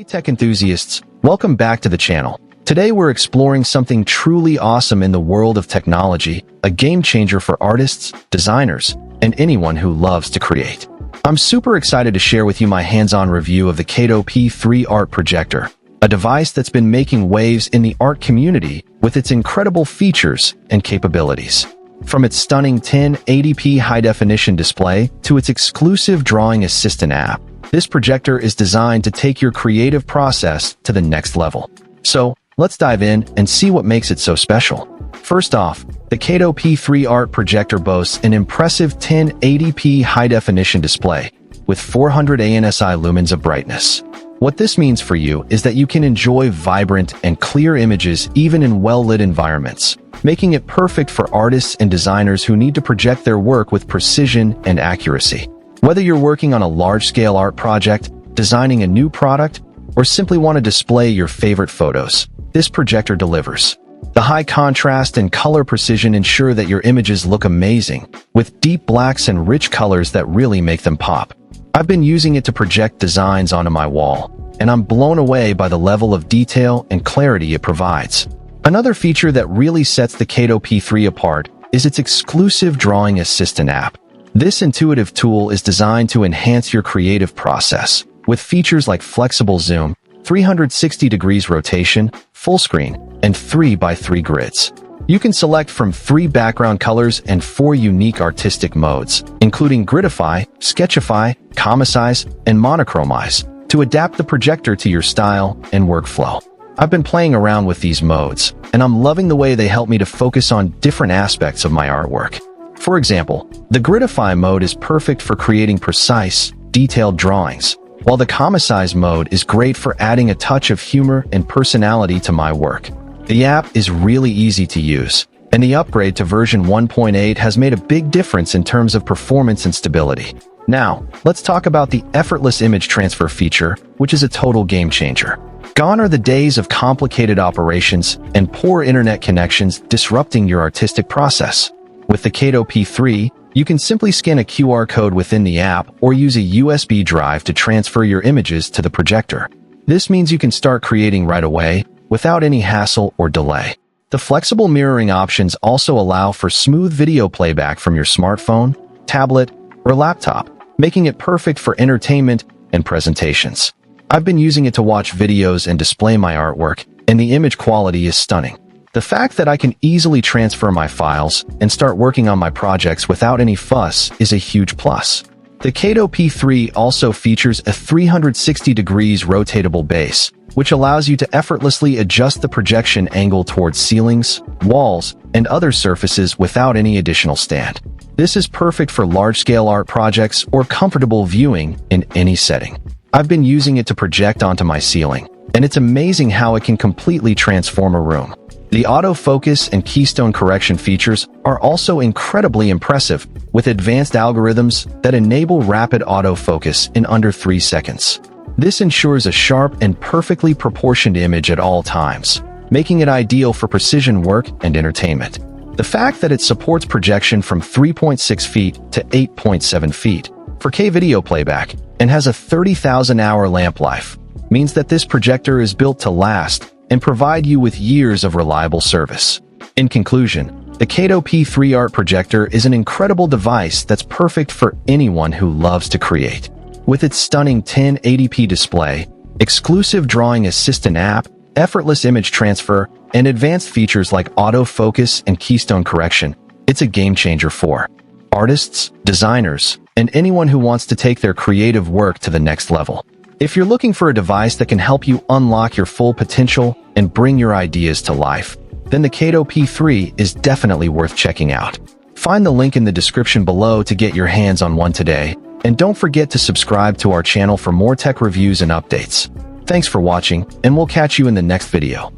Hey tech enthusiasts, welcome back to the channel. Today we're exploring something truly awesome in the world of technology, a game changer for artists, designers, and anyone who loves to create. I'm super excited to share with you my hands-on review of the Caydo P3 Art Projector, a device that's been making waves in the art community with its incredible features and capabilities. From its stunning 1080p high-definition display to its exclusive drawing assistant app, this projector is designed to take your creative process to the next level. So, let's dive in and see what makes it so special. First off, the Caydo P3 Art Projector boasts an impressive 1080p high-definition display with 400 ANSI lumens of brightness. What this means for you is that you can enjoy vibrant and clear images even in well-lit environments, making it perfect for artists and designers who need to project their work with precision and accuracy. Whether you're working on a large-scale art project, designing a new product, or simply want to display your favorite photos, this projector delivers. The high contrast and color precision ensure that your images look amazing, with deep blacks and rich colors that really make them pop. I've been using it to project designs onto my wall, and I'm blown away by the level of detail and clarity it provides. Another feature that really sets the Caydo P3 apart is its exclusive drawing assistant app. This intuitive tool is designed to enhance your creative process, with features like flexible zoom, 360 degrees rotation, full screen, and 3x3 grids. You can select from 3 background colors and 4 unique artistic modes, including Gridify, Sketchify, Comisize, and Monochromize, to adapt the projector to your style and workflow. I've been playing around with these modes, and I'm loving the way they help me to focus on different aspects of my artwork. For example, the Gridify mode is perfect for creating precise, detailed drawings, while the Comisize mode is great for adding a touch of humor and personality to my work. The app is really easy to use, and the upgrade to version 1.8 has made a big difference in terms of performance and stability. Now, let's talk about the effortless image transfer feature, which is a total game changer. Gone are the days of complicated operations and poor internet connections disrupting your artistic process. With the Caydo P3, you can simply scan a QR code within the app or use a USB drive to transfer your images to the projector. This means you can start creating right away, without any hassle or delay. The flexible mirroring options also allow for smooth video playback from your smartphone, tablet, or laptop, making it perfect for entertainment and presentations. I've been using it to watch videos and display my artwork, and the image quality is stunning. The fact that I can easily transfer my files and start working on my projects without any fuss is a huge plus. The Caydo P3 also features a 360 degrees rotatable base, which allows you to effortlessly adjust the projection angle towards ceilings, walls, and other surfaces without any additional stand. This is perfect for large-scale art projects or comfortable viewing in any setting. I've been using it to project onto my ceiling, and it's amazing how it can completely transform a room. The autofocus and keystone correction features are also incredibly impressive, with advanced algorithms that enable rapid autofocus in under 3 seconds. This ensures a sharp and perfectly proportioned image at all times, making it ideal for precision work and entertainment. The fact that it supports projection from 3.6 feet to 8.7 feet for K video playback and has a 30,000-hour lamp life means that this projector is built to last and provide you with years of reliable service. In conclusion, the Caydo P3 Art Projector is an incredible device that's perfect for anyone who loves to create. With its stunning 1080p display, exclusive drawing assistant app, effortless image transfer, and advanced features like autofocus and keystone correction, it's a game changer for artists, designers, and anyone who wants to take their creative work to the next level. If you're looking for a device that can help you unlock your full potential and bring your ideas to life, then the Caydo P3 is definitely worth checking out. Find the link in the description below to get your hands on one today, and don't forget to subscribe to our channel for more tech reviews and updates. Thanks for watching, and we'll catch you in the next video.